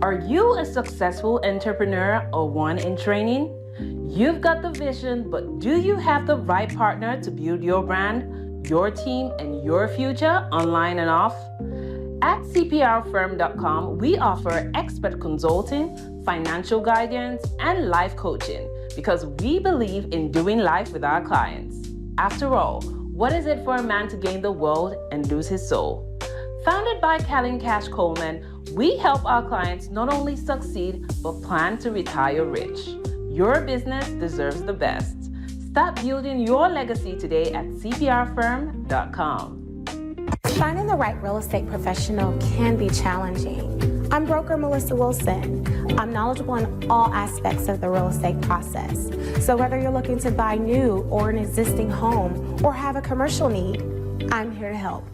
Are you a successful entrepreneur or one in training? You've got the vision, but do you have the right partner to build your brand, your team, and your future online and off? At cprfirm.com, we offer expert consulting, financial guidance, and life coaching because we believe in doing life with our clients. After all, what is it for a man to gain the world and lose his soul? Founded by Callan Cash Coleman, we help our clients not only succeed, but plan to retire rich. Your business deserves the best. Start building your legacy today at cprfirm.com. Finding the right real estate professional can be challenging. I'm broker Melissa Wilson. I'm knowledgeable in all aspects of the real estate process. So whether you're looking to buy new or an existing home or have a commercial need, I'm here to help.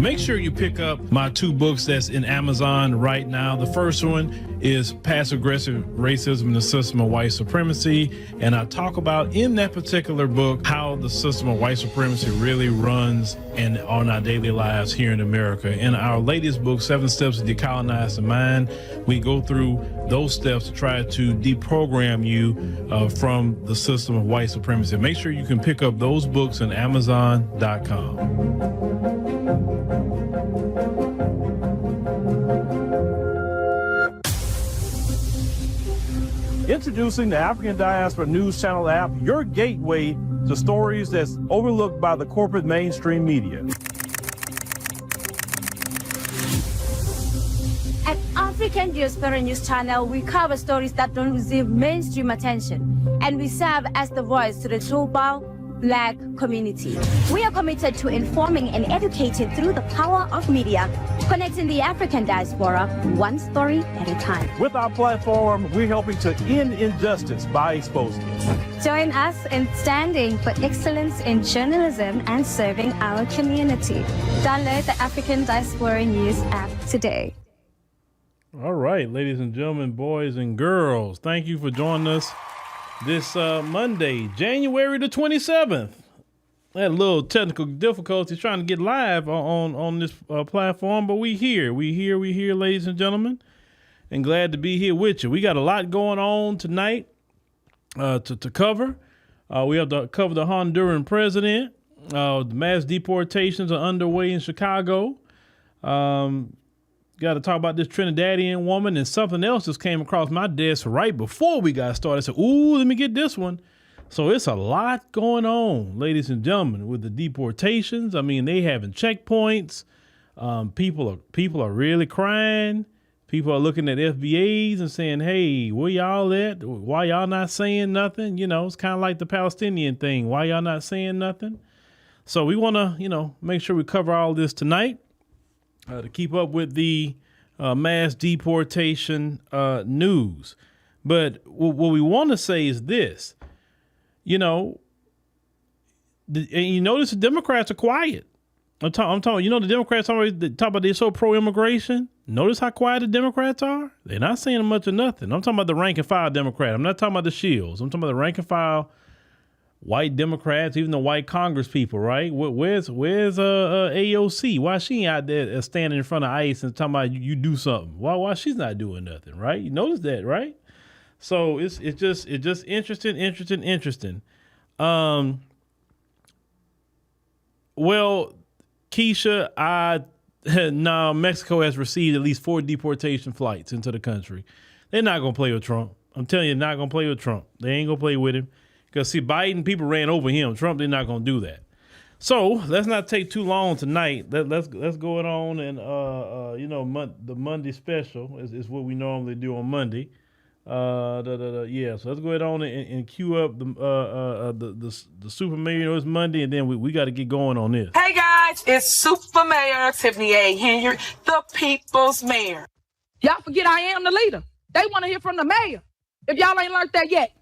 Make sure you pick up my two books that's in Amazon right now. The first one is Passive-Aggressive Racism and the System of White Supremacy. And I talk about in that particular book how the system of white supremacy really runs and on our daily lives here in America. In our latest book, 7 Steps to Decolonize the Mind, we go through those steps to try to deprogram you from the system of white supremacy. Make sure you can pick up those books on Amazon.com. Introducing the African Diaspora News Channel app, your gateway to stories that's overlooked by the corporate mainstream media. At African Diaspora News Channel, we cover stories that don't receive mainstream attention, and we serve as the voice to the global Black community. We are committed to informing and educating through the power of media, connecting the African diaspora one story at a time. With our platform, we're helping to end injustice by exposing it. Join us in standing for excellence in journalism and serving our community. Download the African Diaspora News app today. All right, ladies and gentlemen, boys and girls, thank you for joining us this Monday, January the 27th. I had a little technical difficulties trying to get live on this platform, but we here, ladies and gentlemen, and glad to be here with you. We got a lot going on tonight to cover. We have to cover the Honduran President. The mass deportations are underway in Chicago. Got to talk about this Trinidadian woman, and something else just came across my desk right before we got started. I said, ooh, let me get this one. So it's a lot going on, ladies and gentlemen, with the deportations. I mean, they having checkpoints. People are really crying. People are looking at FBAs and saying, hey, where y'all at? Why y'all not saying nothing? You know, it's kind of like the Palestinian thing. Why y'all not saying nothing? So we want to, make sure we cover all this tonight. To keep up with the mass deportation news. But what we want to say is this, and you notice the Democrats are quiet. I'm talking, the Democrats always talk about they're so pro-immigration. Notice how quiet the Democrats are? They're not saying much of nothing. I'm talking about the rank and file Democrat. I'm not talking about the shields. I'm talking about the rank and file white Democrats, even the white Congress people, right? Where's AOC? Why she ain't out there standing in front of ICE and talking about you do something? Why she's not doing nothing, right? You notice that, right? So it's just interesting. Well, Keisha, now Mexico has received at least 4 deportation flights into the country. They're not gonna play with Trump. I'm telling you, they're not gonna play with Trump. They ain't gonna play with him. Because, see, Biden, people ran over him. Trump, they're not going to do that. So let's not take too long tonight. Let's go it on. And, the Monday special is what we normally do on Monday. So let's go ahead on and cue up the Super Millionaires Monday. And then we got to get going on this. Hey, guys. guys, it's Super Mayor Tiffany A. Henry, the people's mayor. Y'all forget I am the leader. They want to hear from the mayor. If y'all ain't learned that yet,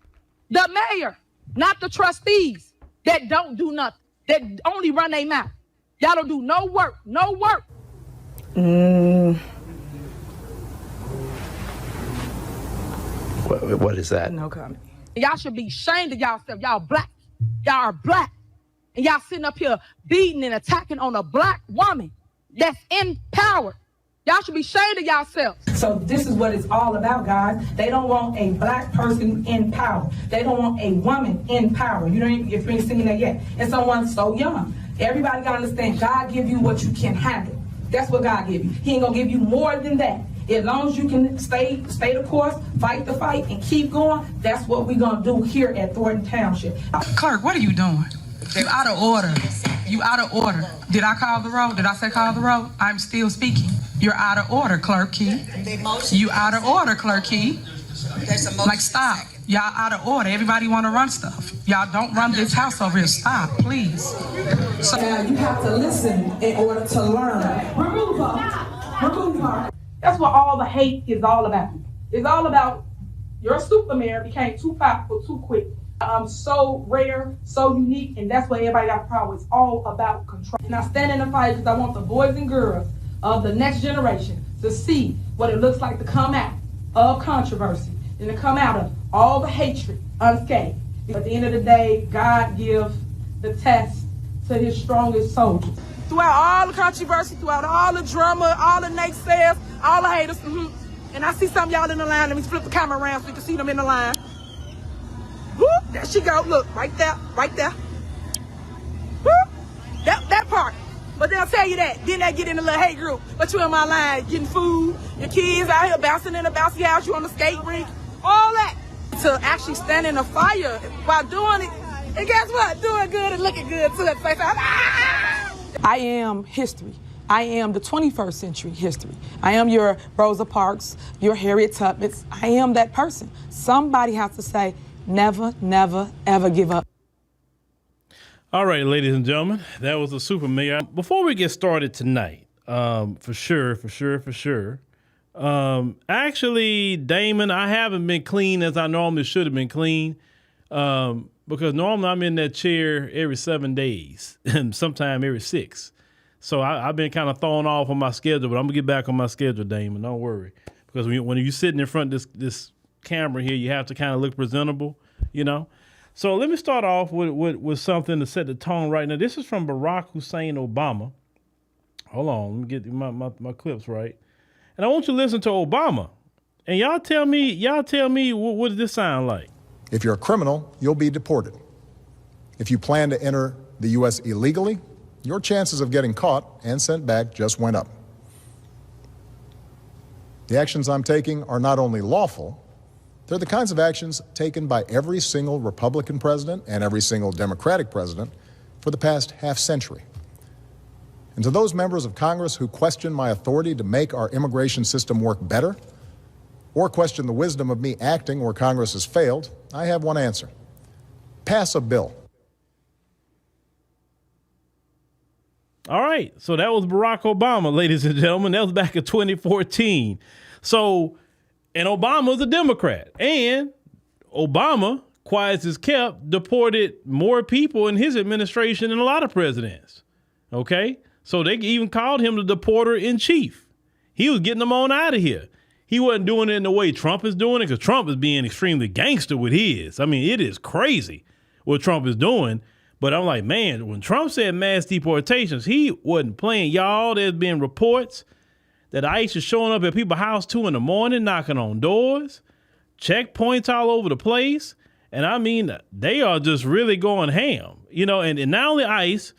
the mayor, not the trustees that don't do nothing, that only run their mouth. Y'all don't do no work, no work. What is that? No comment. Y'all should be ashamed of yourself. Y'all black. Y'all are black. And y'all sitting up here beating and attacking on a black woman that's in power. Y'all should be ashamed of yourselves. So this is what it's all about, guys. They don't want a black person in power. They don't want a woman in power. You if you ain't seen that yet. And someone so young. Everybody gotta understand, God give you what you can handle. That's what God give you. He ain't gonna give you more than that. As long as you can stay the course, fight the fight, and keep going, that's what we're gonna do here at Thornton Township. Clerk, what are you doing? You out of order. You out of order. Did I call the roll? Did I say call the roll? I'm still speaking. You're out of order, Clerk Key. You out of order, Clerk Key. Like, stop. Y'all out of order. Everybody want to run stuff. Y'all don't run this house over here. Stop, please. So now you have to listen in order to learn. Remove her. Remove her. That's what all the hate is all about. It's all about your super mayor became too powerful too quick. So rare, so unique, and that's what everybody got the problem. It's all about control. And I stand in the fight because I want the boys and girls of the next generation to see what it looks like to come out of controversy and to come out of all the hatred unscathed. At the end of the day, God gives the test to his strongest soldiers. Throughout all the controversy, throughout all the drama, all the naysayers, all the haters, and I see some of y'all in the line. Let me flip the camera around so you can see them in the line. Whoop, there she go. Look, right there, right there. Whoop, that part. But they'll tell you that. Then they get in a little hate group. But you in my line, getting food, your kids out here bouncing in the bouncy house, you on the skate rink, all that. To actually stand in the fire while doing it. And guess what? Doing good and looking good too at the same time. I am history. I am the 21st century history. I am your Rosa Parks, your Harriet Tubmans. I am that person. Somebody has to say, never, never, ever give up. All right, ladies and gentlemen, that was the super mayor. Before we get started tonight, for sure. Actually, Damon, I haven't been clean as I normally should have been clean, because normally I'm in that chair every 7 days and sometime every 6. So I've been kind of thrown off on my schedule, but I'm gonna get back on my schedule, Damon. Don't worry, because when you're sitting in front of this camera here, you have to kind of look presentable, you know. So let me start off with something to set the tone right now. This is from Barack Hussein Obama. Hold on, let me get my clips right. And I want you to listen to Obama. And y'all tell me what does this sound like? If you're a criminal, you'll be deported. If you plan to enter the U.S. illegally, your chances of getting caught and sent back just went up. The actions I'm taking are not only lawful, they're the kinds of actions taken by every single Republican president and every single Democratic president for the past half century. And to those members of Congress who question my authority to make our immigration system work better, or question the wisdom of me acting where Congress has failed, I have one answer. Pass a bill. All right, so that was Barack Obama, ladies and gentlemen. That was back in 2014. So, and Obama's a Democrat. And Obama, quiet as kept, deported more people in his administration than a lot of presidents. Okay? So they even called him the deporter in chief. He was getting them on out of here. He wasn't doing it in the way Trump is doing it, because Trump is being extremely gangster with his. I mean, it is crazy what Trump is doing. But I'm like, man, when Trump said mass deportations, he wasn't playing. Y'all, there's been reports that ICE is showing up at people's house 2 a.m, knocking on doors, checkpoints all over the place. And I mean, they are just really going ham, you know, and not only ICE,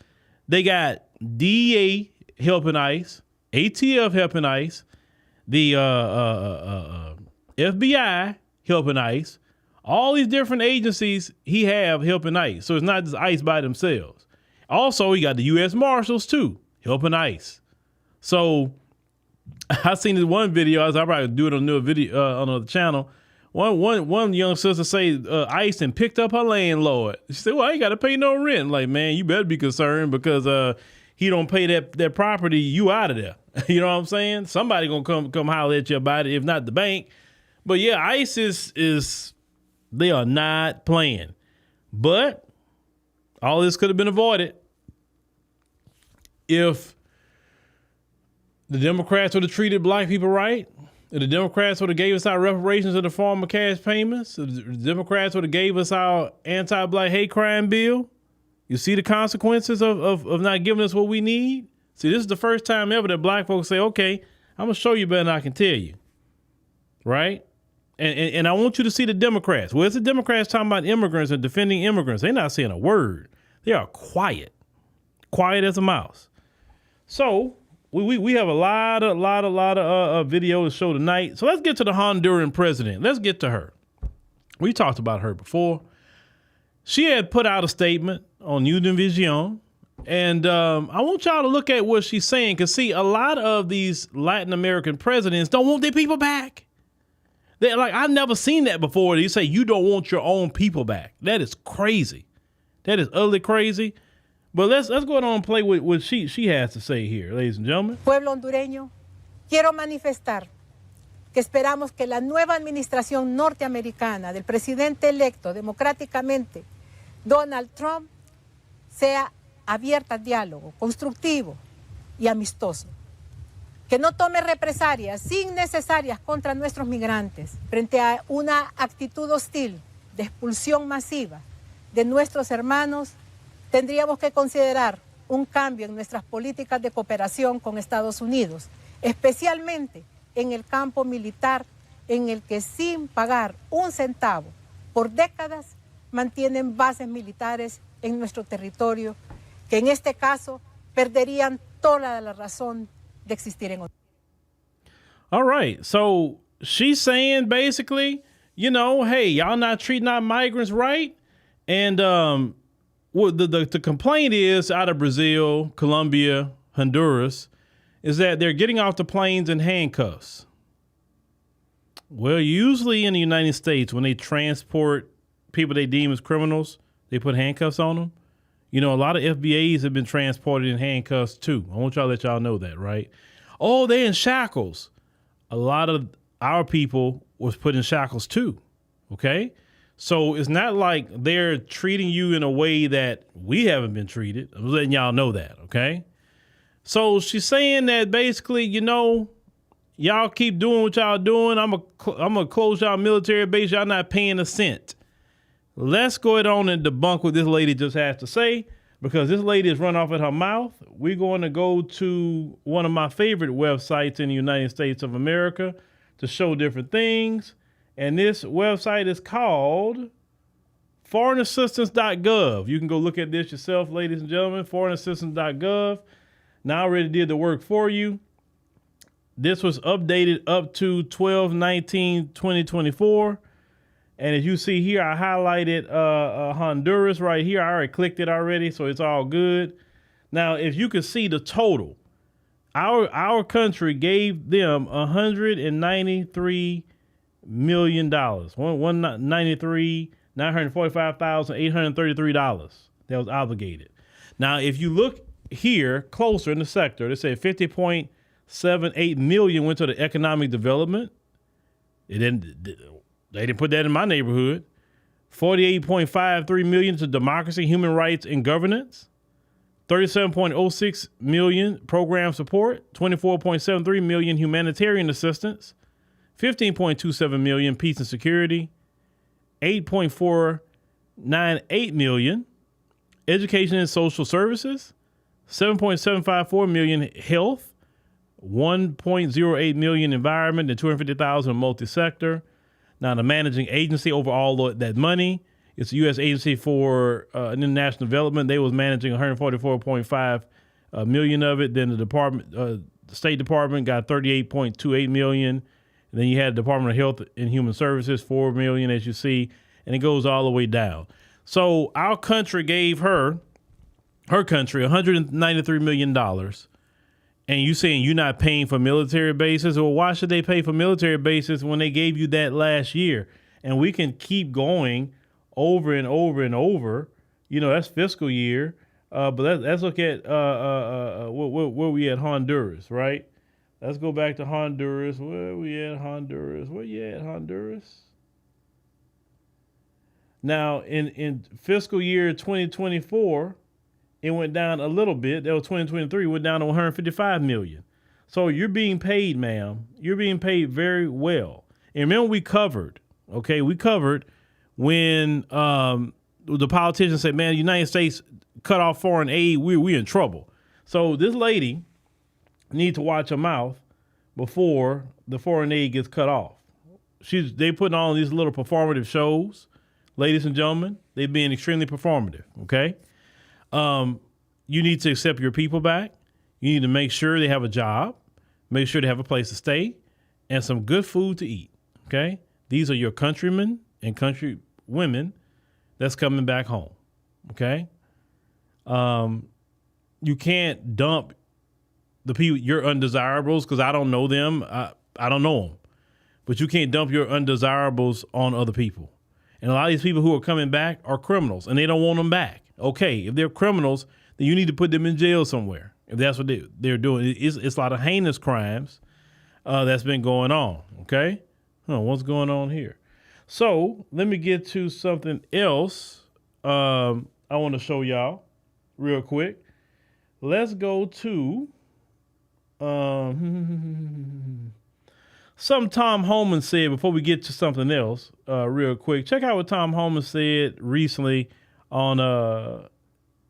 they got DEA helping ICE, ATF helping ICE, the FBI helping ICE, all these different agencies he have helping ICE. So it's not just ICE by themselves. Also, he got the U.S. Marshals too helping ICE. So I seen this one video. I probably do it on another video on another channel. One young sister say ICE and picked up her landlord. She said, "Well, I ain't got to pay no rent." Like, man, you better be concerned, because he don't pay that property, you out of there. You know what I'm saying? Somebody gonna come holler at you about it, if not the bank. But yeah, ICE is they are not playing. But all this could have been avoided if the Democrats would have treated black people right. If the Democrats would have gave us our reparations in the form of cash payments. If the Democrats would have gave us our anti-black hate crime bill. You see the consequences of not giving us what we need? See, this is the first time ever that black folks say, okay, I'm going to show you better than I can tell you. Right? And I want you to see the Democrats. Well, it's the Democrats talking about immigrants and defending immigrants. They're not saying a word. They are quiet. Quiet as a mouse. So we have a lot of videos to show tonight. So let's get to the Honduran president. Let's get to her. We talked about her before. She had put out a statement on Univision. And I want y'all to look at what she's saying. Because, see, a lot of these Latin American presidents don't want their people back. They're like, I've never seen that before. You say you don't want your own people back. That is crazy. That is utterly crazy. But let's go ahead and play with what she has to say here, ladies and gentlemen. Pueblo hondureño, quiero manifestar que esperamos que la nueva administración norteamericana del presidente electo democráticamente, Donald Trump, sea abierta al diálogo, constructivo y amistoso. Que no tome represalias innecesarias contra nuestros migrantes frente a una actitud hostil de expulsión masiva de nuestros hermanos. Tendríamos que considerar un cambio en nuestras políticas de cooperación con Estados Unidos, especialmente en el campo militar, en el que sin pagar un centavo por décadas mantienen bases militares en nuestro territorio, que en este caso perderían toda la razón de existir en Honduras. All right. So she's saying basically, you know, hey, y'all not treating our migrants right. And what the complaint is out of Brazil, Colombia, Honduras, is that they're getting off the planes in handcuffs. Well, usually in the United States, when they transport people they deem as criminals, they put handcuffs on them. You know, a lot of FBAs have been transported in handcuffs too. I want y'all to let y'all know that, right? Oh, they're in shackles. A lot of our people was put in shackles too, okay? So it's not like they're treating you in a way that we haven't been treated. I'm letting y'all know that, okay? So she's saying that basically, you know, y'all keep doing what y'all doing. I'm gonna close y'all military base. Y'all not paying a cent. Let's go ahead on and debunk what this lady just has to say, because this lady is run off at her mouth. We're going to go to one of my favorite websites in the United States of America to show different things. And this website is called foreignassistance.gov. You can go look at this yourself, ladies and gentlemen, foreignassistance.gov. Now I already did the work for you. This was updated up to 12/19/2024. And as you see here, I highlighted Honduras right here. I already clicked it already, so it's all good. Now, if you can see the total, our country gave them $193 million, $945,833 that was obligated. Now, if you look here closer in the sector, they say 50.78 million went to the economic development. They didn't put that in my neighborhood. 48.53 million to democracy, human rights, and governance. 37.06 million program support. 24.73 million humanitarian assistance. 15.27 million peace and security. 8.498 million education and social services. 7.754 million health. 1.08 million environment, and 250,000 multi-sector. Now, the managing agency over all that money, it's the U.S. Agency for International Development. They was managing 144.5 million of it. Then the State Department got 38.28 million. And then you had the Department of Health and Human Services, 4 million, as you see, and it goes all the way down. So our country gave her country $193 million. And you saying you're not paying for military bases? Well, why should they pay for military bases when they gave you that last year? And we can keep going over and over and over. You know, that's fiscal year. But let's look at where we at Honduras, right? Let's go back to Honduras. Where we at Honduras? Where you at Honduras? Now, in fiscal year 2024, it went down a little bit. That was 2023, went down to 155 million. So you're being paid, ma'am. You're being paid very well. And remember, we covered when the politicians said, man, the United States cut off foreign aid, we in trouble. So this lady needs to watch her mouth before the foreign aid gets cut off. They putting on these little performative shows, ladies and gentlemen. They're being extremely performative, okay? You need to accept your people back. You need to make sure they have a job, make sure they have a place to stay, and some good food to eat, okay? These are your countrymen and country women that's coming back home, okay? You can't dump the people, your undesirables, because I don't know them. I don't know them. But you can't dump your undesirables on other people. And a lot of these people who are coming back are criminals, and they don't want them back. Okay, if they're criminals, then you need to put them in jail somewhere, if that's what they're doing. It's a lot of heinous crimes that's been going on, okay? What's going on here? So let me get to something else I want to show y'all real quick. Let's go to something Tom Homan said before we get to something else real quick. Check out what Tom Homan said recently on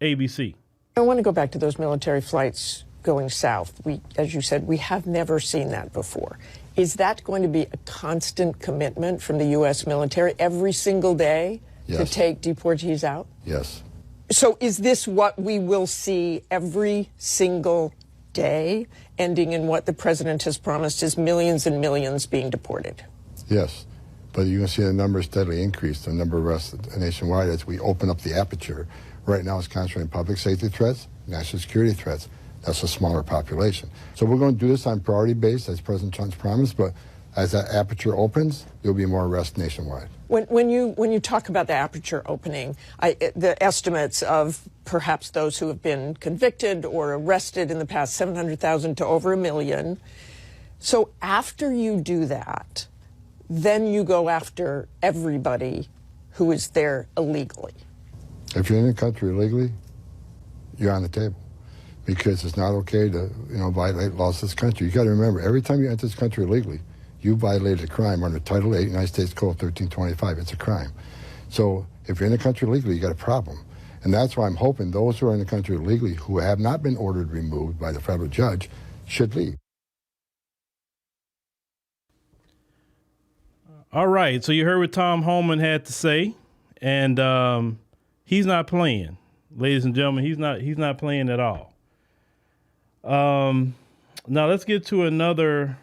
ABC. I want to go back to those military flights going south. As you said, we have never seen that before. Is that going to be a constant commitment from the U.S. military every single day to take deportees out? Yes. So is this what we will see every single day, ending in what the president has promised is millions and millions being deported? Yes. But you're going to see the numbers steadily increase, the number of arrests nationwide as we open up the aperture. Right now it's concentrating public safety threats, national security threats. That's a smaller population. So we're going to do this on priority base, as President Trump's promised, but as that aperture opens, there'll be more arrests nationwide. When you talk about the aperture opening, the estimates of perhaps those who have been convicted or arrested in the past, 700,000 to over 1 million. So after you do that, then you go after everybody who is there illegally. If you're in the country illegally, you're on the table. Because it's not okay to, violate laws of this country. You got to remember, every time you enter this country illegally, you violated a crime under Title 8, United States Code 1325. It's a crime. So if you're in the country illegally, you got a problem. And that's why I'm hoping those who are in the country illegally, who have not been ordered removed by the federal judge, should leave. All right. So you heard what Tom Homan had to say, and he's not playing, ladies and gentlemen. He's not playing at all. Now let's get to another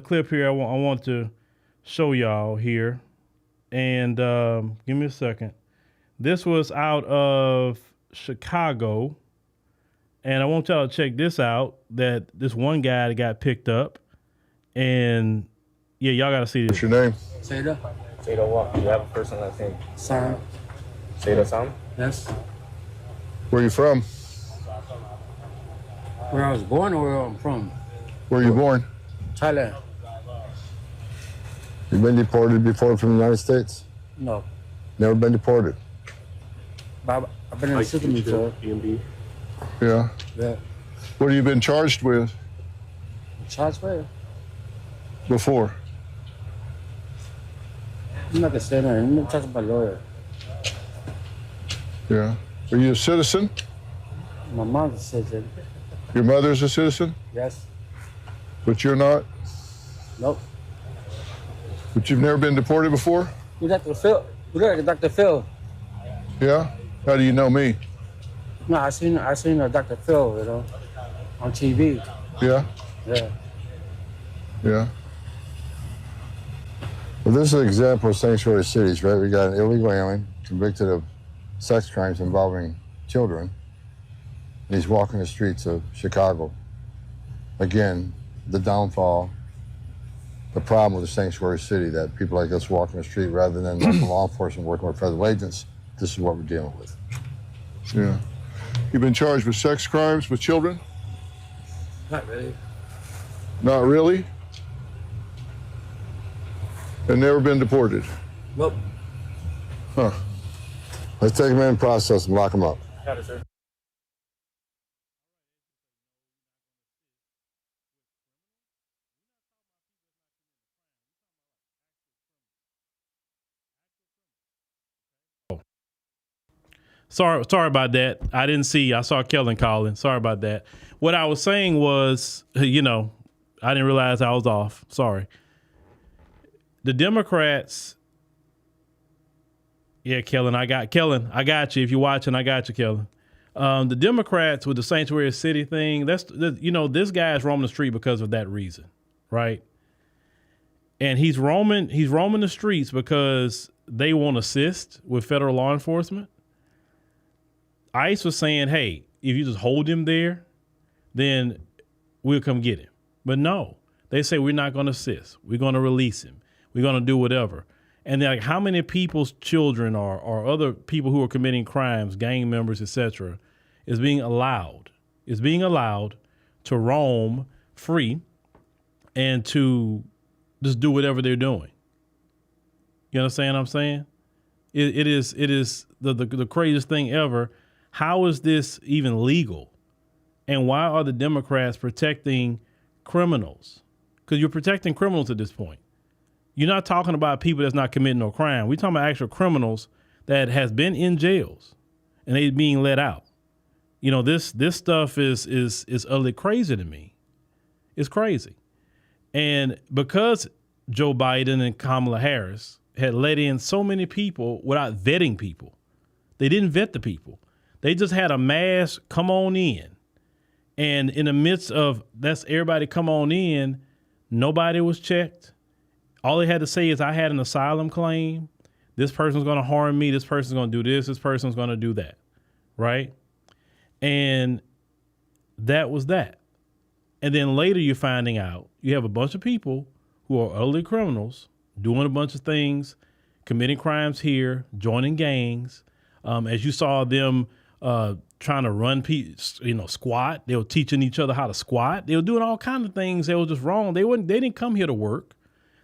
clip here. I want to show y'all here, and give me a second. This was out of Chicago, and I want y'all to check this out. That this one guy that got picked up, and yeah, y'all got to see this. What's your name? Seda. Seda what? You have a first and last name? Sam. Seda Sam? Yes. Where are you from? Where I was born or where I'm from? Where are you born? Thailand. You've been deported before from the United States? No. Never been deported? I've been in the system before. Yeah. Yeah. What have you been charged with? Charged where? Before? I'm not gonna say that. I'm not talking about lawyer. Yeah. Are you a citizen? My mom's a citizen. Your mother's a citizen? Yes. But you're not? Nope. But you've never been deported before? You're Dr. Phil. You're Dr. Phil. Yeah? How do you know me? No, I seen Dr. Phil, on TV. Yeah? Yeah. Yeah. Well, this is an example of sanctuary cities, right? We got an illegal alien convicted of sex crimes involving children, and he's walking the streets of Chicago. Again, the downfall, the problem with the sanctuary city, that people like us walking the street rather than local law enforcement working with federal agents, this is what we're dealing with. Yeah. You've been charged with sex crimes with children? Not really. Not really? And never been deported? Nope. Huh. Let's take him in and process him, lock him up. Got it, sir. Sorry about that. I didn't see. I saw Kellen calling. Sorry about that. What I was saying was, I didn't realize I was off. Sorry. The Democrats. Yeah, Kellen, I got you. If you're watching, I got you, Kellen. The Democrats with the sanctuary city thing. This guy is roaming the street because of that reason, right? And he's roaming the streets because they want to assist with federal law enforcement. ICE was saying, hey, if you just hold him there, then we'll come get him. But no, they say we're not going to assist. We're going to release him. We're going to do whatever. And they're like, how many people's children or other people who are committing crimes, gang members, etc., is being allowed to roam free and to just do whatever they're doing? You understand what I'm saying? It is the craziest thing ever. How is this even legal? And why are the Democrats protecting criminals? Because you're protecting criminals at this point. You're not talking about people that's not committing no crime. We're talking about actual criminals that has been in jails and they being let out. This stuff is utterly crazy to me. It's crazy. And because Joe Biden and Kamala Harris had let in so many people without vetting people, they didn't vet the people. They just had a mass come on in. And in the midst of that's everybody come on in, nobody was checked. All they had to say is, I had an asylum claim. This person's going to harm me. This person's going to do this. This person's going to do that. Right? And that was that. And then later you're finding out you have a bunch of people who are utterly criminals doing a bunch of things, committing crimes here, joining gangs. As you saw them trying to run, squat. They were teaching each other how to squat. They were doing all kinds of things that were just wrong. They didn't come here to work.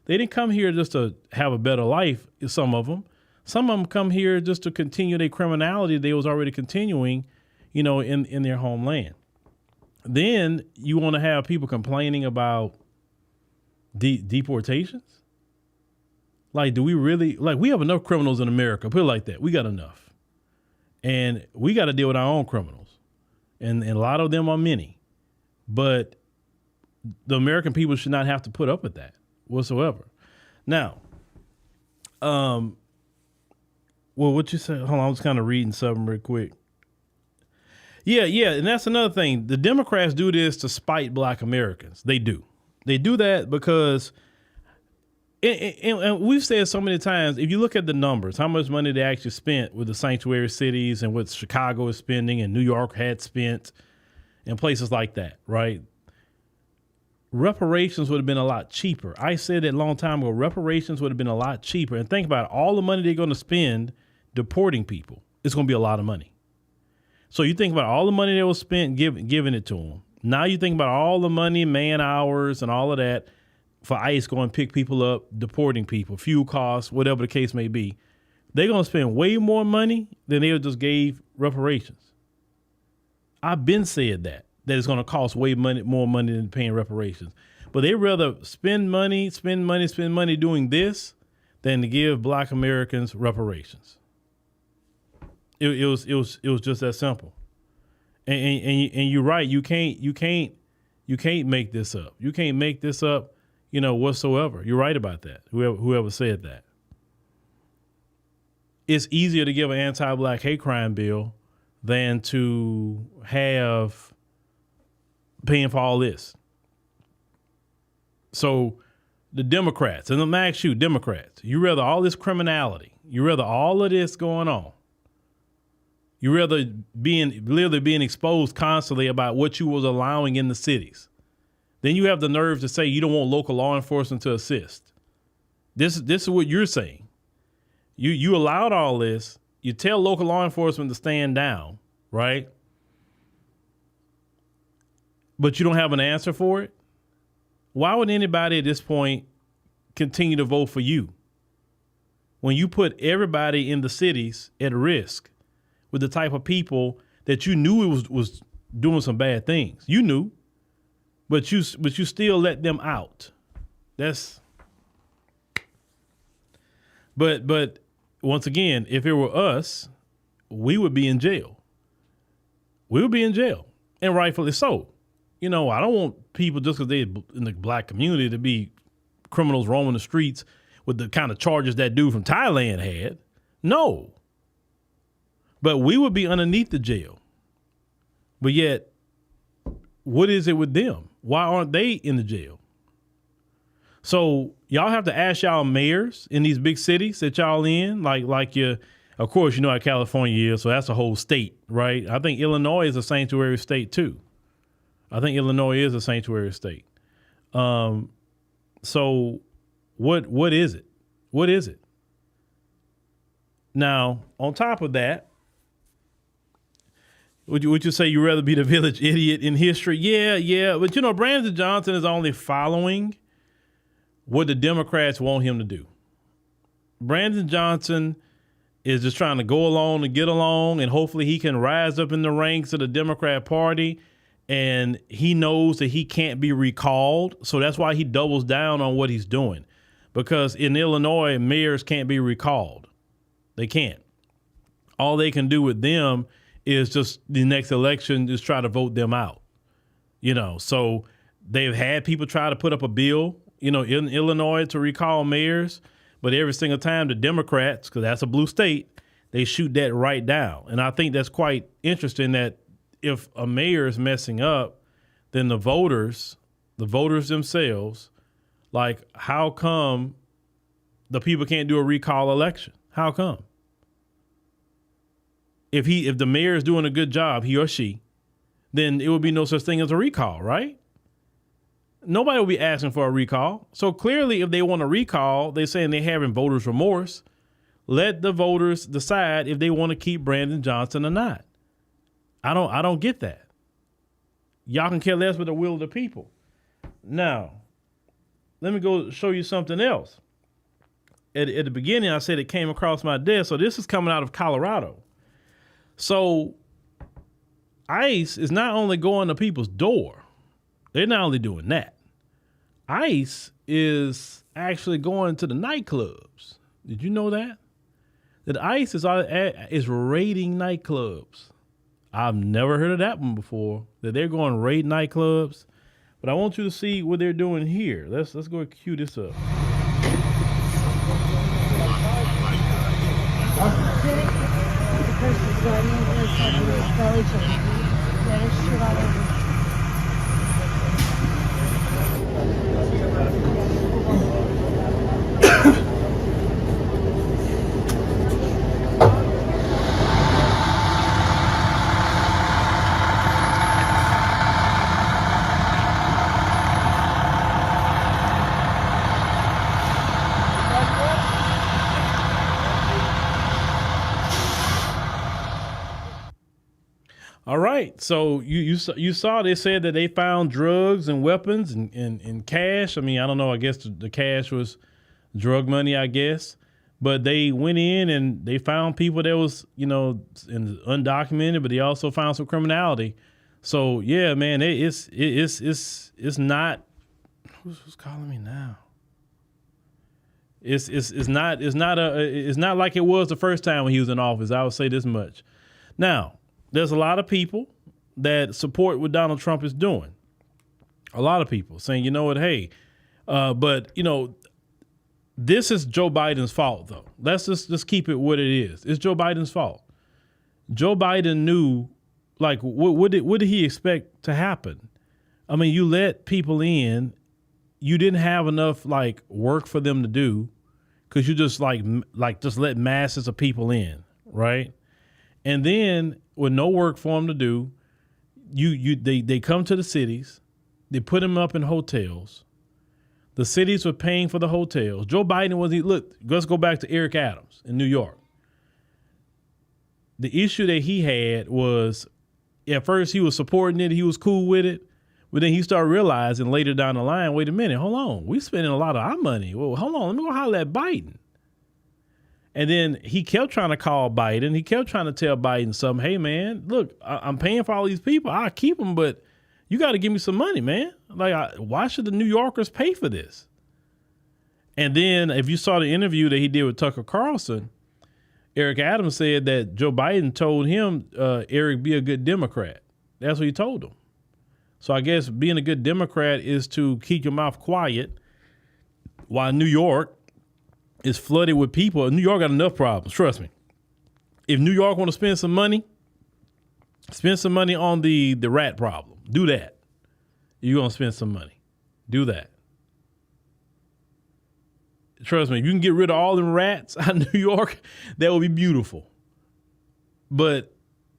They didn't come here just to have a better life. Some of them come here just to continue their criminality they was already continuing, in their homeland. Then you want to have people complaining about deportations? Like, do we really, we have enough criminals in America, put it like that. We got enough. And we got to deal with our own criminals. And a lot of them are many. But the American people should not have to put up with that whatsoever. Now, what you said, hold on, I was kind of reading something real quick. Yeah, and that's another thing. The Democrats do this to spite Black Americans. They do. They do that because, and we've said so many times, if you look at the numbers, how much money they actually spent with the sanctuary cities and what Chicago is spending and New York had spent and places like that, right? Reparations would have been a lot cheaper. I said that a long time ago, reparations would have been a lot cheaper. And think about it, all the money they're going to spend deporting people. It's going to be a lot of money. So you think about all the money that was spent giving it to them. Now you think about all the money, man hours and all of that for ICE going to pick people up, deporting people, fuel costs, whatever the case may be. They're going to spend way more money than they just gave reparations. I've been said that it's going to cost way more money than paying reparations. But they rather spend money doing this than to give Black Americans reparations. It was just that simple. And you're right. You can't make this up. You can't make this up, whatsoever. You're right about that. Whoever said that. It's easier to give an anti-Black hate crime bill than to have paying for all this. So the Democrats, and I'm going to ask you, Democrats, you rather all this criminality, you rather all of this going on, you rather being exposed constantly about what you was allowing in the cities. Then you have the nerve to say you don't want local law enforcement to assist. This is what you're saying. You allowed all this. You tell local law enforcement to stand down, right? but you don't have an answer for it, why would anybody at this point continue to vote for you when you put everybody in the cities at risk with the type of people that you knew was doing some bad things? You knew, but you still let them out. But once again, if it were us, we would be in jail. We would be in jail, and rightfully so. I don't want people just because they're in the black community to be criminals roaming the streets with the kind of charges that dude from Thailand had. No. But we would be underneath the jail. But yet, what is it with them? Why aren't they in the jail? So y'all have to ask y'all mayors in these big cities that y'all in, like you, of course, how California is, so that's a whole state, right? I think Illinois is a sanctuary state too. So what is it? What is it? Now, on top of that, would you say you'd rather be the village idiot in history? Yeah. But Brandon Johnson is only following what the Democrats want him to do. Brandon Johnson is just trying to go along and get along, and hopefully he can rise up in the ranks of the Democrat Party. And he knows that he can't be recalled. So that's why he doubles down on what he's doing. Because in Illinois, mayors can't be recalled. They can't. All they can do with them is just the next election, just try to vote them out. So they've had people try to put up a bill, in Illinois to recall mayors. But every single time the Democrats, because that's a blue state, they shoot that right down. And I think that's quite interesting that if a mayor is messing up, then the voters themselves, how come the people can't do a recall election? How come? If the mayor is doing a good job, he or she, then it would be no such thing as a recall, right? Nobody will be asking for a recall. So clearly, if they want a recall, they're saying they're having voters' remorse. Let the voters decide if they want to keep Brandon Johnson or not. I don't get that. Y'all can care less with the will of the people. Now, let me go show you something else. At the beginning, I said it came across my desk. So this is coming out of Colorado. So ICE is not only going to people's door. They're not only doing that. ICE is actually going to the nightclubs. Did you know that? That ICE is raiding nightclubs. I've never heard of that one before, that they're going to raid nightclubs. But I want you to see what they're doing here. Let's go and cue this up. All right. So you saw they said that they found drugs and weapons and cash. I mean, I don't know. I guess the cash was drug money, I guess. But they went in and they found people that was, undocumented, but they also found some criminality. So, yeah, man, it's not. Who's calling me now? It's not like it was the first time when he was in office. I would say this much. Now, there's a lot of people that support what Donald Trump is doing. A lot of people saying, you know what, hey, but this is Joe Biden's fault, though. Let's just keep it what it is. It's Joe Biden's fault. Joe Biden knew, what did he expect to happen? I mean, you let people in, you didn't have enough work for them to do, because you just just let masses of people in, right? And then with no work for them to do, they come to the cities, they put them up in hotels. The cities were paying for the hotels. Joe Biden look, let's go back to Eric Adams in New York. The issue that he had was, at first he was supporting it, he was cool with it, But then he started realizing later down the line, wait a minute, hold on. We spending a lot of our money. Well, hold on, let me go holler at Biden. And then he kept trying to call Biden. He kept trying to tell Biden something. Hey, man, look, I'm paying for all these people. I'll keep them, but you got to give me some money, man. Like, why should the New Yorkers pay for this? And then if you saw the interview that he did with Tucker Carlson, Eric Adams said that Joe Biden told him, Eric, be a good Democrat. That's what he told him. So I guess being a good Democrat is to keep your mouth quiet while New York is flooded with people. New York got enough problems. Trust me. If New York want to spend some money on the rat problem. Do that. You're going to spend some money. Do that. Trust me, if you can get rid of all them rats out of New York, that would be beautiful. But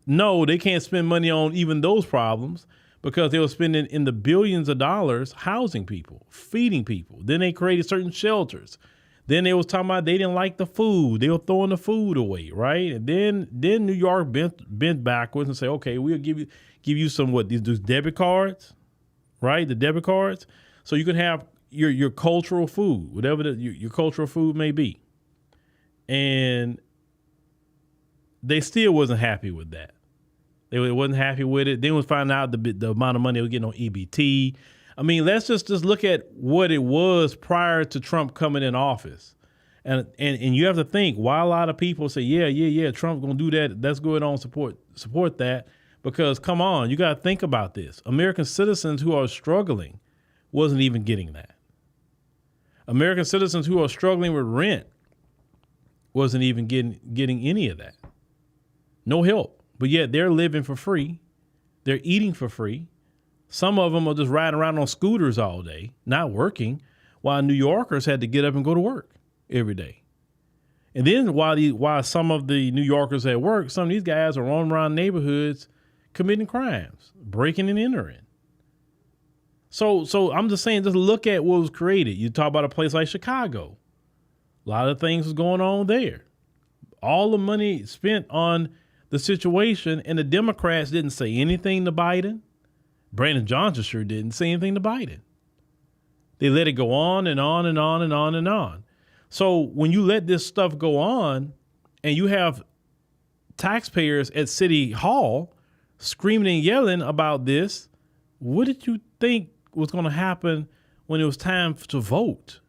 no, they can't spend money on even those problems because they were spending in the billions of dollars housing people, feeding people. Then they created certain shelters. Then they was talking about they didn't like the food. They were throwing the food away, right? And then New York bent backwards and say, okay, we'll give you some these debit cards, right? The debit cards, so you can have your cultural food, whatever your cultural food may be. And they still wasn't happy with that. They wasn't happy with it. Then we find out the amount of money they were getting on EBT. I mean, let's just look at what it was prior to Trump coming in office. And you have to think why a lot of people say, yeah, Trump's going to do that. Let's go ahead on support that. Because come on, you got to think about this. American citizens who are struggling wasn't even getting that. American citizens who are struggling with rent wasn't even getting any of that. No help. But yet they're living for free. They're eating for free. Some of them are just riding around on scooters all day, not working, while New Yorkers had to get up and go to work every day. And then while some of the New Yorkers at work, some of these guys are roaming around neighborhoods committing crimes, breaking and entering. So I'm just saying, just look at what was created. You talk about a place like Chicago. A lot of things was going on there. All the money spent on the situation, and the Democrats didn't say anything to Biden. Brandon Johnson sure didn't say anything to Biden. They let it go on and on and on and on and on. So when you let this stuff go on and you have taxpayers at City Hall screaming and yelling about this, what did you think was going to happen when it was time to vote?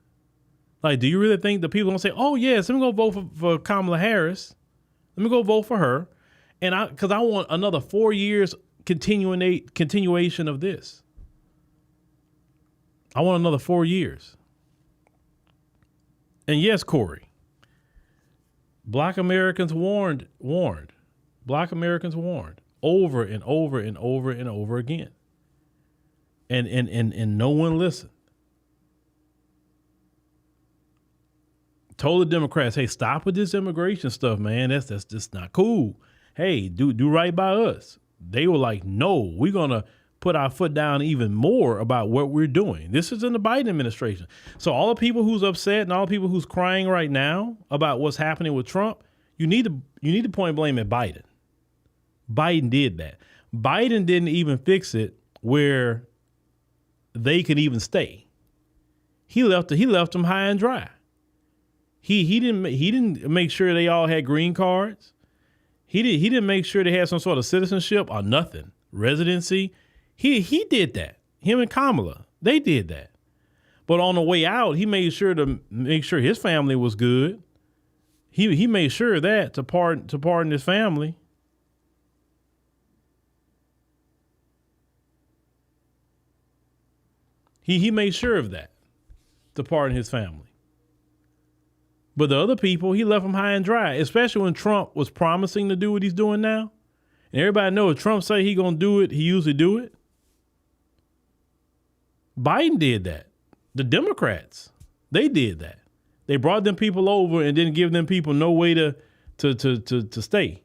Like, do you really think the people are going to say, oh, yes, let me go vote for Kamala Harris. Let me go vote for her. And because I want another 4 years continuation of this. I want another 4 years. And yes, Corey, Black Americans warned. Black Americans warned over and over and over and over again. And no one listened. Told the Democrats, hey, stop with this immigration stuff, man. That's just not cool. Hey, do right by us. They were like, no, we're going to put our foot down even more about what we're doing. This is in the Biden administration. So all the people who's upset and all the people who's crying right now about what's happening with Trump, you need to point blame at Biden. Biden did that. Biden didn't even fix it where they could even stay. He left them high and dry. He didn't make sure they all had green cards. He didn't make sure they had some sort of citizenship or nothing, residency. He did that. Him and Kamala, they did that. But on the way out, he made sure to make sure his family was good. He made sure of that to pardon his family. He made sure of that to pardon his family. But the other people, he left them high and dry, especially when Trump was promising to do what he's doing now. And everybody knows if Trump say he gonna do it, he usually do it. Biden did that. The Democrats, they did that. They brought them people over and didn't give them people no way to stay.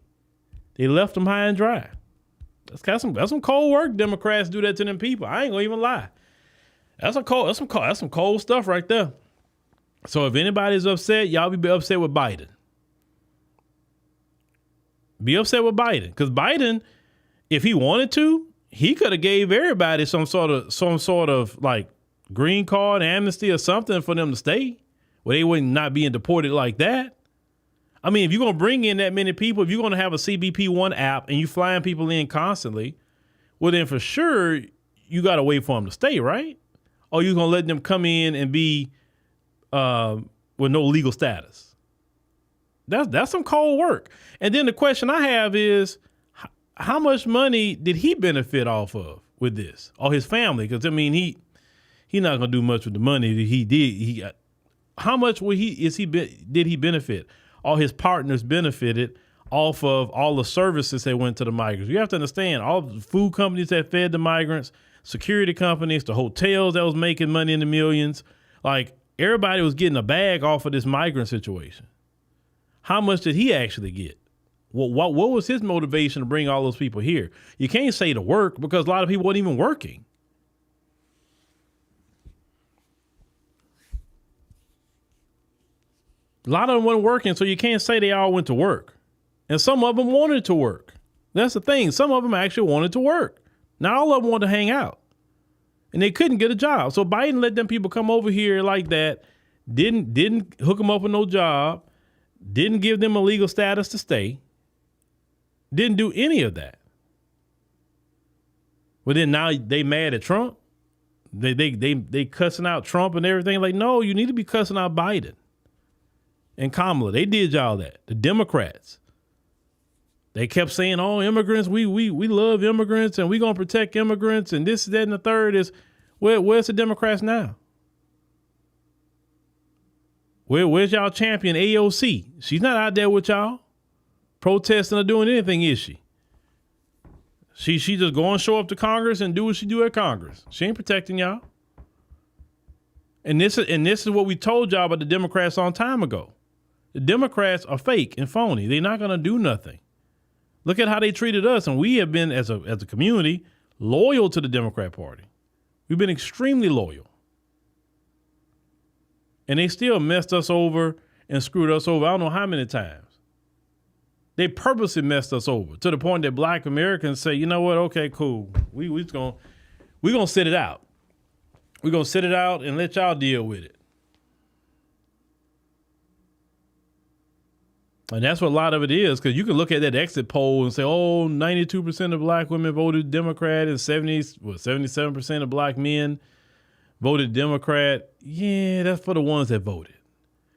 They left them high and dry. That's some cold work. Democrats do that to them people. I ain't gonna even lie. That's some cold stuff right there. So if anybody's upset, y'all be upset with Biden. Be upset with Biden. Because Biden, if he wanted to, he could have gave everybody some sort of like green card, amnesty or something for them to stay where they wouldn't not being deported like that. I mean, if you're going to bring in that many people, if you're going to have a CBP-1 app and you flying people in constantly, well, then for sure you got to wait for them to stay, right? Or you're going to let them come in and be with no legal status. That's some cold work. And then the question I have is, how much money did he benefit off of with this, or his family? Because I mean, he not gonna do much with the money that he did. How much did he benefit? All his partners benefited off of all the services that went to the migrants. You have to understand, all the food companies that fed the migrants, security companies, the hotels that was making money in the millions, like everybody was getting a bag off of this migrant situation. How much did he actually get? What was his motivation to bring all those people here? You can't say to work, because a lot of people weren't even working. A lot of them weren't working, so you can't say they all went to work. And some of them wanted to work. That's the thing. Some of them actually wanted to work. Not all of them wanted to hang out. And they couldn't get a job. So Biden let them people come over here like that, didn't hook them up with no job, didn't give them a legal status to stay, didn't do any of that. But then now they mad at Trump. They cussing out Trump and everything. Like, no, you need to be cussing out Biden and Kamala. They did y'all that. The Democrats. They kept saying, oh, immigrants, we love immigrants and we gonna protect immigrants and this, that, and the third is, where's the Democrats now? Where's y'all champion AOC? She's not out there with y'all protesting or doing anything, is she? She just go and show up to Congress and do what she do at Congress. She ain't protecting y'all. And this is what we told y'all about the Democrats on time ago. The Democrats are fake and phony. They're not gonna do nothing. Look at how they treated us, and we have been as a community loyal to the Democrat Party. We've been extremely loyal. And they still messed us over and screwed us over I don't know how many times. They purposely messed us over to the point that black Americans say, you know what, okay, cool. We're gonna sit it out. We're gonna sit it out and let y'all deal with it. And that's what a lot of it is, because you can look at that exit poll and say, oh, 92% of black women voted Democrat and 77% of black men voted Democrat. Yeah, that's for the ones that voted.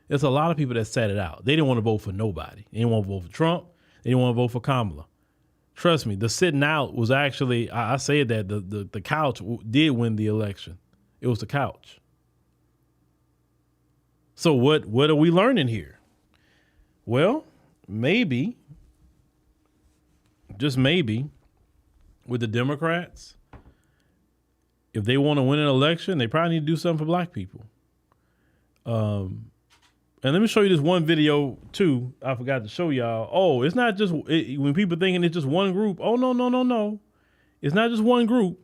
There's a lot of people that sat it out. They didn't want to vote for nobody. They didn't want to vote for Trump. They didn't want to vote for Kamala. Trust me, the sitting out was actually, I said that the couch did win the election. It was the couch. So what are we learning here? Well, maybe, just maybe, with the Democrats, if they want to win an election, they probably need to do something for black people. And let me show you this one video, too. I forgot to show y'all. Oh, it's not just, when people thinking it's just one group. Oh, no. It's not just one group.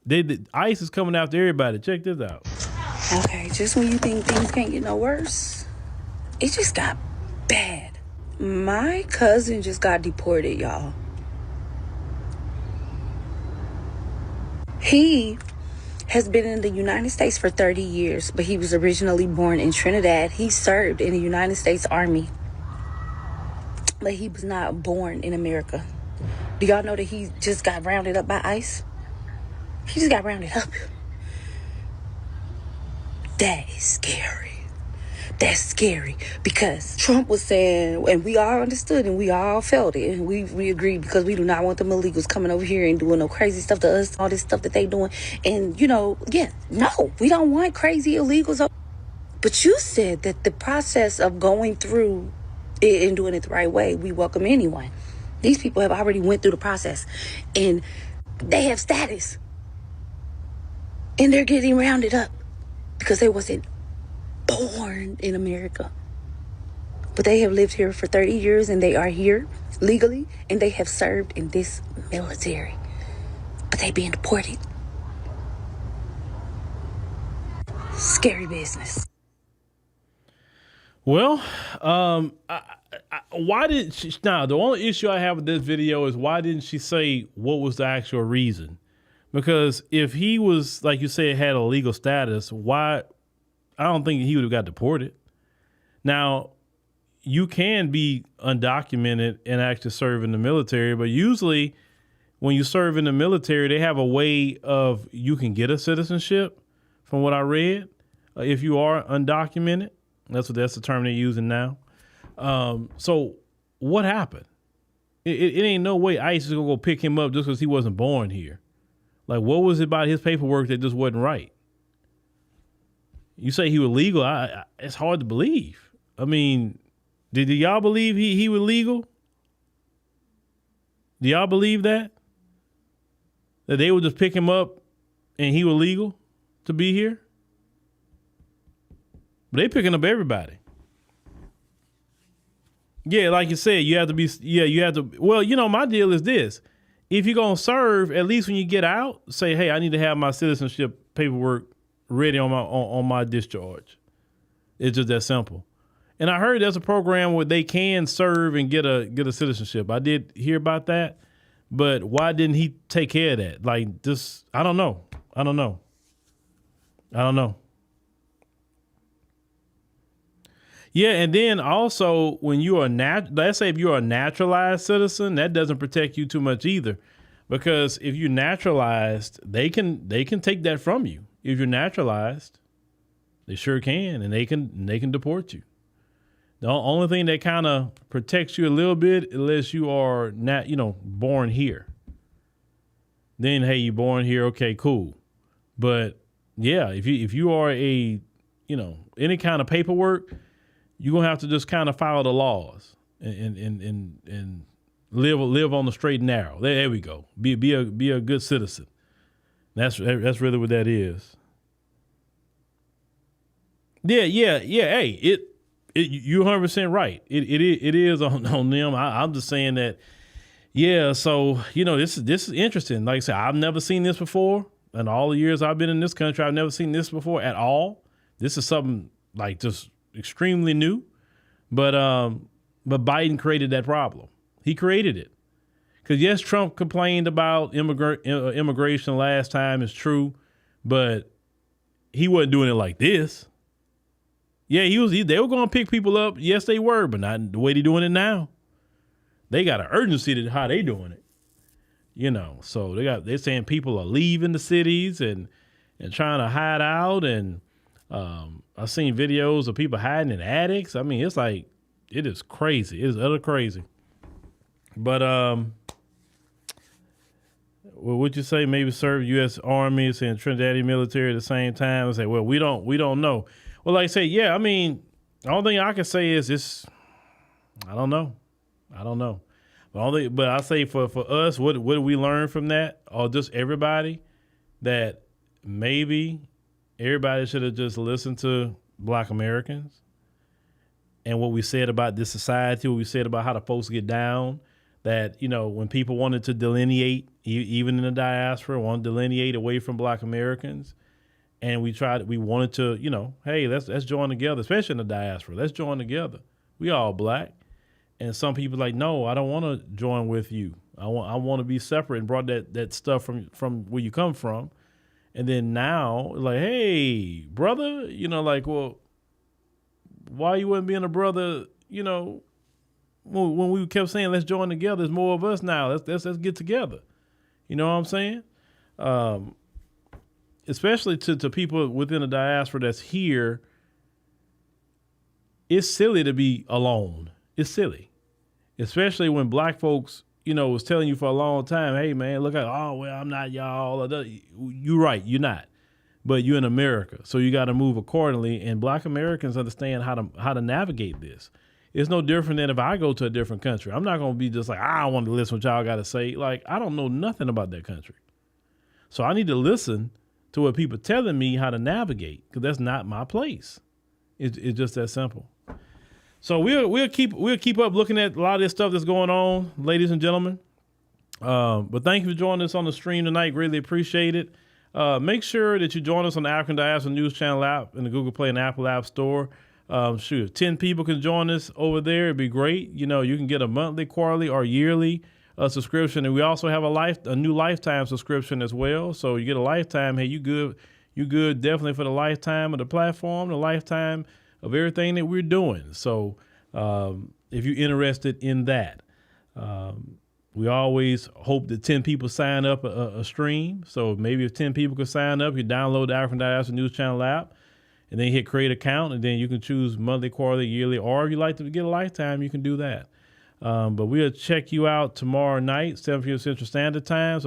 ICE is coming after everybody. Check this out. Okay, just when you think things can't get no worse, it just got bad. My cousin just got deported, y'all. He has been in the United States for 30 years, but he was originally born in Trinidad. He served in the United States Army, but he was not born in America. Do y'all know that he just got rounded up by ICE? He just got rounded up. That is scary. That's scary, because Trump was saying, and we all understood and we all felt it, and we agreed, because we do not want them illegals coming over here and doing no crazy stuff to us, all this stuff that they doing. And, we don't want crazy illegals. But you said that the process of going through it and doing it the right way, we welcome anyone. These people have already went through the process, and they have status. And they're getting rounded up because they wasn't born in America. But they have lived here for 30 years and they are here legally, and they have served in this military. But they being deported. Scary business. Well, why did she, now the only issue I have with this video is why didn't she say what was the actual reason? Because if he was, like you said, had a legal status, why, I don't think he would have got deported. Now, you can be undocumented and actually serve in the military, but usually when you serve in the military, they have a way of, you can get a citizenship from what I read. If you are undocumented, that's the term they're using now. So what happened? It ain't no way ICE is gonna go pick him up just because he wasn't born here. Like, what was it about his paperwork that just wasn't right? You say he was legal. It's hard to believe. I mean, did y'all believe he was legal? Do y'all believe that? That they would just pick him up and he was legal to be here? But they picking up everybody. Yeah, like you said, you have to, well, you know, my deal is this. If you're going to serve, at least when you get out, say, hey, I need to have my citizenship paperwork ready on my discharge. It's just that simple. And I heard there's a program where they can serve and get a citizenship. I did hear about that, but why didn't he take care of that? Like, just, I don't know. Yeah, and then also when you are let's say if you're a naturalized citizen, that doesn't protect you too much either, because if you're naturalized, they can take that from you. If you're naturalized, they sure can, and they can deport you. The only thing that kind of protects you a little bit, unless you are not, born here. Then hey, you're born here, okay, cool. But yeah, if you are a, any kind of paperwork, you're gonna have to just kind of follow the laws and live on the straight and narrow. There we go. Be a good citizen. That's really what that is. Yeah. Hey, you're 100% right. It is on them. I'm just saying that. Yeah. So this is interesting. Like I said, I've never seen this before. In all the years I've been in this country, I've never seen this before at all. This is something like just extremely new, but Biden created that problem. He created it because yes, Trump complained about immigration last time. It's true, but he wasn't doing it like this. Yeah, they were going to pick people up. Yes, they were, but not the way they're doing it now. They got an urgency to how they doing it. So they're saying people are leaving the cities and trying to hide out, and I've seen videos of people hiding in attics. I mean, it's like, it is crazy. It is utter crazy. But well, would you say maybe serve U.S. Army and Trinidadian military at the same time? And say, well, we don't know. Well, like I say, yeah. I mean, the only thing I can say is this. I don't know. But I say for us, what do we learn from that, or just everybody, that maybe everybody should have just listened to Black Americans and what we said about this society, what we said about how the folks get down, that, when people wanted to delineate, even in the diaspora, want to delineate away from Black Americans. And we wanted to, hey, let's join together, especially in the diaspora. Let's join together. We all Black. And some people like, no, I don't want to join with you. I want to be separate, and brought that stuff from where you come from. And then now, like, hey, brother, well, why you wouldn't being a brother, when we kept saying, let's join together, there's more of us now. Let's get together. You know what I'm saying? Especially to people within the diaspora that's here, it's silly to be alone. It's silly. Especially when Black folks, was telling you for a long time, hey, man, look at, I'm not y'all. You're right, you're not. But you're in America, so you got to move accordingly. And Black Americans understand how to navigate this. It's no different than if I go to a different country. I'm not going to be just like, I want to listen to what y'all got to say. Like, I don't know nothing about that country. So I need to listen to what people telling me how to navigate, because that's not my place. It's just that simple. So we'll keep up looking at a lot of this stuff that's going on, ladies and gentlemen. But thank you for joining us on the stream tonight. Greatly appreciate it. Make sure that you join us on the African Diaspora News Channel app in the Google Play and Apple App Store. Shoot, if 10 people can join us over there, it'd be great. You know, you can get a monthly, quarterly, or yearly subscription. And we also have a new lifetime subscription as well. So you get a lifetime. Hey, you good definitely for the lifetime of the platform, the lifetime of everything that we're doing. So if you're interested in that, we always hope that 10 people sign up a stream. So maybe if 10 people could sign up, you download the African Diaspora News Channel app, and then hit create account, and then you can choose monthly, quarterly, yearly, or if you like to get a lifetime, you can do that. But we'll check you out tomorrow night, 7 p.m. Central Standard Time. So